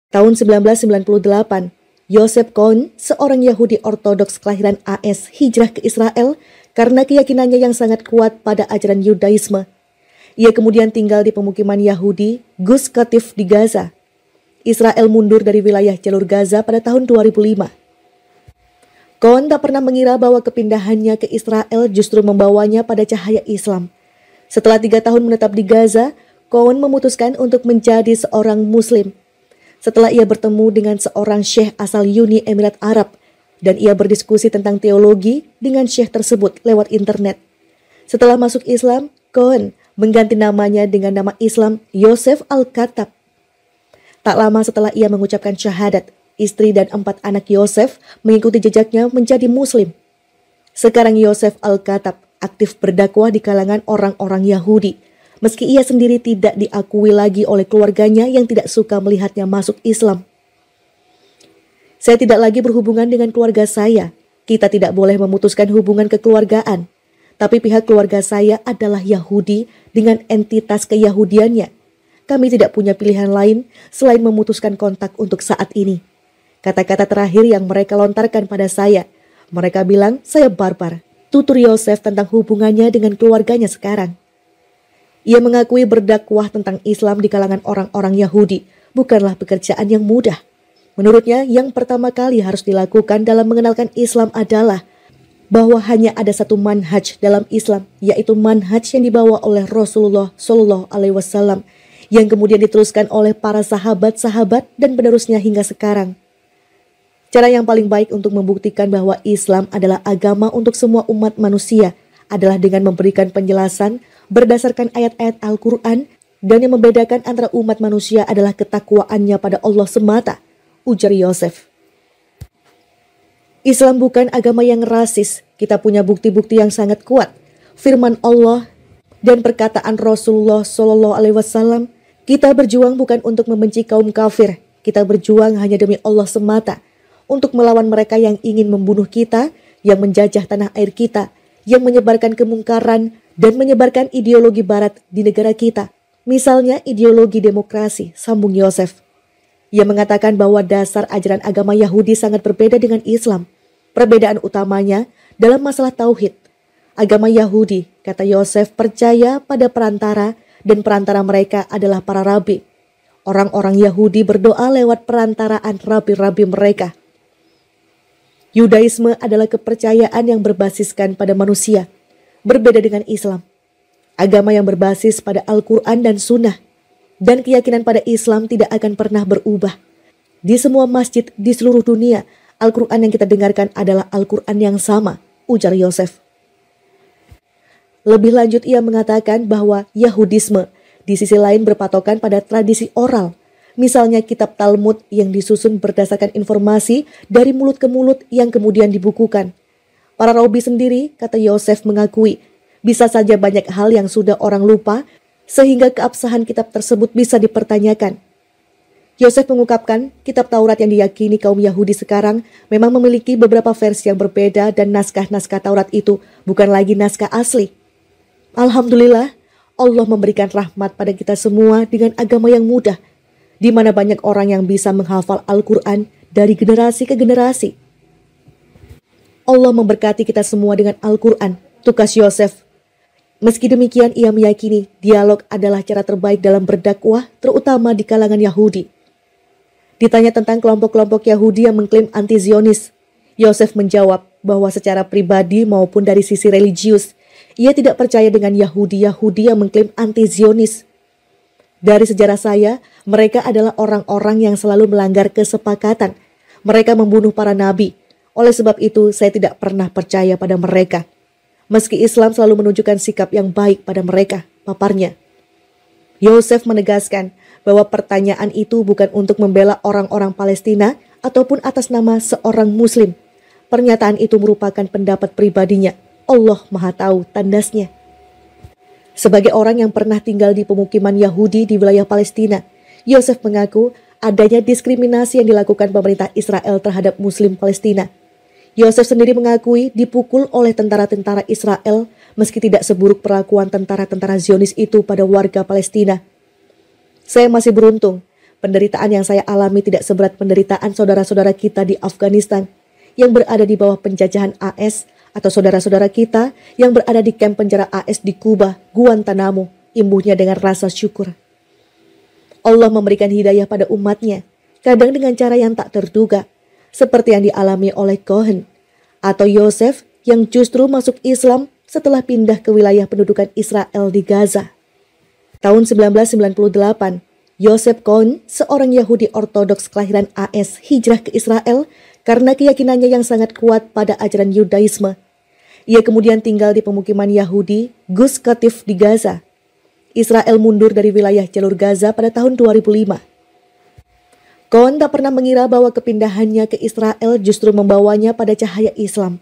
Tahun 1998, Yosef Cohen, seorang Yahudi Ortodoks kelahiran AS, hijrah ke Israel karena keyakinannya yang sangat kuat pada ajaran Yudaisme. Ia kemudian tinggal di pemukiman Yahudi Gus Katif di Gaza. Israel mundur dari wilayah jalur Gaza pada tahun 2005. Cohen tak pernah mengira bahwa kepindahannya ke Israel justru membawanya pada cahaya Islam. Setelah 3 tahun menetap di Gaza, Cohen memutuskan untuk menjadi seorang Muslim. Setelah ia bertemu dengan seorang syekh asal Uni Emirat Arab, dan ia berdiskusi tentang teologi dengan syekh tersebut lewat internet. Setelah masuk Islam, Cohen mengganti namanya dengan nama Islam Yosef Al-Kattab. Tak lama setelah ia mengucapkan syahadat, istri dan 4 anak Yosef mengikuti jejaknya menjadi Muslim. Sekarang Yosef Al-Kattab aktif berdakwah di kalangan orang-orang Yahudi, meski ia sendiri tidak diakui lagi oleh keluarganya yang tidak suka melihatnya masuk Islam. Saya tidak lagi berhubungan dengan keluarga saya. Kita tidak boleh memutuskan hubungan kekeluargaan. Tapi pihak keluarga saya adalah Yahudi dengan entitas keyahudiannya. Kami tidak punya pilihan lain selain memutuskan kontak untuk saat ini. Kata-kata terakhir yang mereka lontarkan pada saya. Mereka bilang saya barbar. Tutur Yosef tentang hubungannya dengan keluarganya sekarang. Ia mengakui berdakwah tentang Islam di kalangan orang-orang Yahudi bukanlah pekerjaan yang mudah. Menurutnya, yang pertama kali harus dilakukan dalam mengenalkan Islam adalah bahwa hanya ada satu manhaj dalam Islam, yaitu manhaj yang dibawa oleh Rasulullah Shallallahu Alaihi Wasallam, yang kemudian diteruskan oleh para sahabat-sahabat dan penerusnya hingga sekarang. Cara yang paling baik untuk membuktikan bahwa Islam adalah agama untuk semua umat manusia adalah dengan memberikan penjelasan berdasarkan ayat-ayat Al-Quran, dan yang membedakan antara umat manusia adalah ketakwaannya pada Allah semata, ujar Yosef. Islam bukan agama yang rasis. Kita punya bukti-bukti yang sangat kuat. Firman Allah dan perkataan Rasulullah Shallallahu Alaihi Wasallam, kita berjuang bukan untuk membenci kaum kafir. Kita berjuang hanya demi Allah semata, untuk melawan mereka yang ingin membunuh kita, yang menjajah tanah air kita, yang menyebarkan kemungkaran dan menyebarkan ideologi barat di negara kita. Misalnya ideologi demokrasi, sambung Yosef. Ia mengatakan bahwa dasar ajaran agama Yahudi sangat berbeda dengan Islam. Perbedaan utamanya dalam masalah tauhid. Agama Yahudi, kata Yosef, percaya pada perantara, dan perantara mereka adalah para rabi. Orang-orang Yahudi berdoa lewat perantaraan rabi-rabi mereka. Yudaisme adalah kepercayaan yang berbasiskan pada manusia, berbeda dengan Islam. Agama yang berbasis pada Al-Quran dan Sunnah, dan keyakinan pada Islam tidak akan pernah berubah. Di semua masjid di seluruh dunia, Al-Quran yang kita dengarkan adalah Al-Quran yang sama, ujar Yosef. Lebih lanjut ia mengatakan bahwa Yahudisme di sisi lain berpatokan pada tradisi oral. Misalnya kitab Talmud yang disusun berdasarkan informasi dari mulut ke mulut yang kemudian dibukukan. Para rabi sendiri, kata Yosef, mengakui bisa saja banyak hal yang sudah orang lupa sehingga keabsahan kitab tersebut bisa dipertanyakan. Yosef mengungkapkan kitab Taurat yang diyakini kaum Yahudi sekarang memang memiliki beberapa versi yang berbeda dan naskah-naskah Taurat itu bukan lagi naskah asli. Alhamdulillah, Allah memberikan rahmat pada kita semua dengan agama yang mudah, di mana banyak orang yang bisa menghafal Al-Quran dari generasi ke generasi. Allah memberkati kita semua dengan Al-Quran, tukas Yosef. Meski demikian, ia meyakini dialog adalah cara terbaik dalam berdakwah, terutama di kalangan Yahudi. Ditanya tentang kelompok-kelompok Yahudi yang mengklaim anti-Zionis, Yosef menjawab bahwa secara pribadi maupun dari sisi religius, ia tidak percaya dengan Yahudi-Yahudi yang mengklaim anti-Zionis. Dari sejarah saya, mereka adalah orang-orang yang selalu melanggar kesepakatan. Mereka membunuh para nabi. Oleh sebab itu, saya tidak pernah percaya pada mereka. Meski Islam selalu menunjukkan sikap yang baik pada mereka, paparnya. Yosef menegaskan bahwa pertanyaan itu bukan untuk membela orang-orang Palestina ataupun atas nama seorang Muslim. Pernyataan itu merupakan pendapat pribadinya. Allah Maha Tahu, tandasnya. Sebagai orang yang pernah tinggal di pemukiman Yahudi di wilayah Palestina, Yosef mengaku adanya diskriminasi yang dilakukan pemerintah Israel terhadap Muslim Palestina. Yosef sendiri mengakui dipukul oleh tentara-tentara Israel meski tidak seburuk perlakuan tentara-tentara Zionis itu pada warga Palestina. Saya masih beruntung Penderitaan yang saya alami tidak seberat penderitaan saudara-saudara kita di Afghanistan yang berada di bawah penjajahan AS atau saudara-saudara kita yang berada di kamp penjara AS di Kuba, Guantanamo, imbuhnya dengan rasa syukur. Allah memberikan hidayah pada umatnya, kadang dengan cara yang tak terduga, seperti yang dialami oleh Cohen atau Yosef yang justru masuk Islam setelah pindah ke wilayah pendudukan Israel di Gaza. Tahun 1998, Yosef Cohen, seorang Yahudi Ortodoks kelahiran AS, hijrah ke Israel karena keyakinannya yang sangat kuat pada ajaran Yudaisme. Ia kemudian tinggal di pemukiman Yahudi Gus Katif di Gaza. Israel mundur dari wilayah jalur Gaza pada tahun 2005. Cohen tak pernah mengira bahwa kepindahannya ke Israel justru membawanya pada cahaya Islam.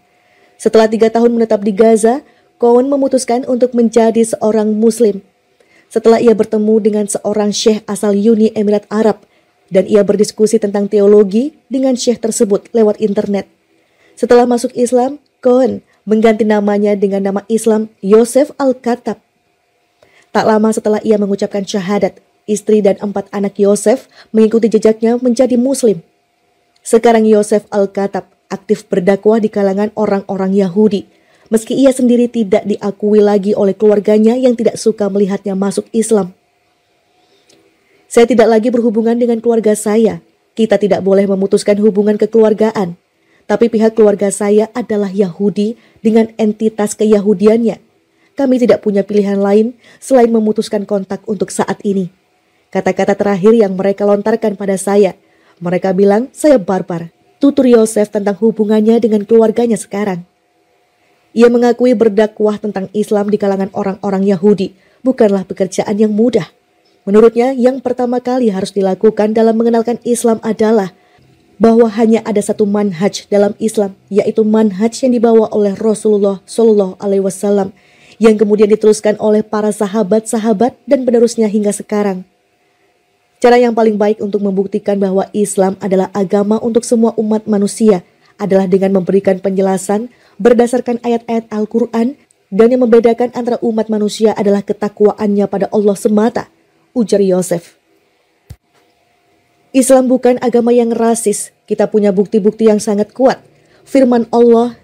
Setelah 3 tahun menetap di Gaza, Cohen memutuskan untuk menjadi seorang Muslim. Setelah ia bertemu dengan seorang syekh asal Uni Emirat Arab, dan ia berdiskusi tentang teologi dengan syekh tersebut lewat internet. Setelah masuk Islam, Cohen mengganti namanya dengan nama Islam Yosef Al-Khattab. Tak lama setelah ia mengucapkan syahadat, istri dan 4 anak Yosef mengikuti jejaknya menjadi Muslim. Sekarang Yosef Al-Khattab aktif berdakwah di kalangan orang-orang Yahudi, meski ia sendiri tidak diakui lagi oleh keluarganya yang tidak suka melihatnya masuk Islam. Saya tidak lagi berhubungan dengan keluarga saya. Kita tidak boleh memutuskan hubungan kekeluargaan. Tapi pihak keluarga saya adalah Yahudi dengan entitas keyahudiannya. Kami tidak punya pilihan lain selain memutuskan kontak untuk saat ini. Kata-kata terakhir yang mereka lontarkan pada saya. Mereka bilang saya barbar. Tutur Yosef tentang hubungannya dengan keluarganya sekarang. Ia mengakui berdakwah tentang Islam di kalangan orang-orang Yahudi bukanlah pekerjaan yang mudah. Menurutnya, yang pertama kali harus dilakukan dalam mengenalkan Islam adalah bahwa hanya ada satu manhaj dalam Islam, yaitu manhaj yang dibawa oleh Rasulullah Shallallahu Alaihi Wasallam, yang kemudian diteruskan oleh para sahabat-sahabat dan penerusnya hingga sekarang. Cara yang paling baik untuk membuktikan bahwa Islam adalah agama untuk semua umat manusia adalah dengan memberikan penjelasan berdasarkan ayat-ayat Al-Quran, dan yang membedakan antara umat manusia adalah ketakwaannya pada Allah semata, ujar Yosef. Islam bukan agama yang rasis, kita punya bukti-bukti yang sangat kuat. Firman Allah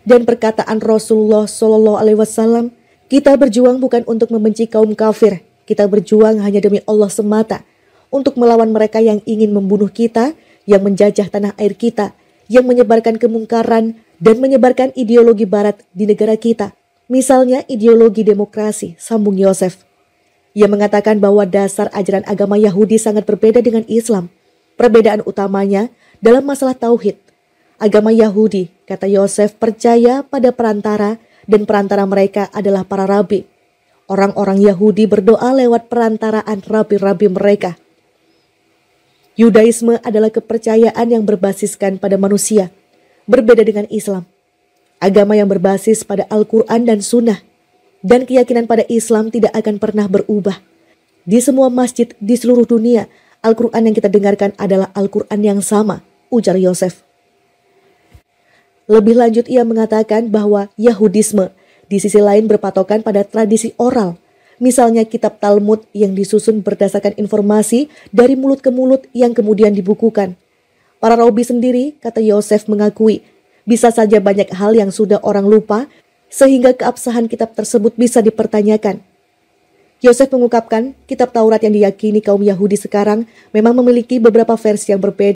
dan perkataan Rasulullah Shallallahu Alaihi Wasallam, kita berjuang bukan untuk membenci kaum kafir, kita berjuang hanya demi Allah semata, untuk melawan mereka yang ingin membunuh kita, yang menjajah tanah air kita, yang menyebarkan kemungkaran dan menyebarkan ideologi barat di negara kita. Misalnya ideologi demokrasi, sambung Yosef. Ia mengatakan bahwa dasar ajaran agama Yahudi sangat berbeda dengan Islam. Perbedaan utamanya dalam masalah tauhid. Agama Yahudi, kata Yosef, percaya pada perantara dan perantara mereka adalah para rabi. Orang-orang Yahudi berdoa lewat perantaraan rabi-rabi mereka. Yudaisme adalah kepercayaan yang berbasiskan pada manusia, berbeda dengan Islam. Agama yang berbasis pada Al-Quran dan Sunnah, dan keyakinan pada Islam tidak akan pernah berubah. Di semua masjid di seluruh dunia, Al-Quran yang kita dengarkan adalah Al-Quran yang sama, ujar Yosef. Lebih lanjut ia mengatakan bahwa Yahudisme di sisi lain berpatokan pada tradisi oral. Misalnya kitab Talmud yang disusun berdasarkan informasi dari mulut ke mulut yang kemudian dibukukan. Para rabi sendiri, kata Yosef, mengakui bisa saja banyak hal yang sudah orang lupa sehingga keabsahan kitab tersebut bisa dipertanyakan. Yosef mengungkapkan kitab Taurat yang diyakini kaum Yahudi sekarang memang memiliki beberapa versi yang berbeda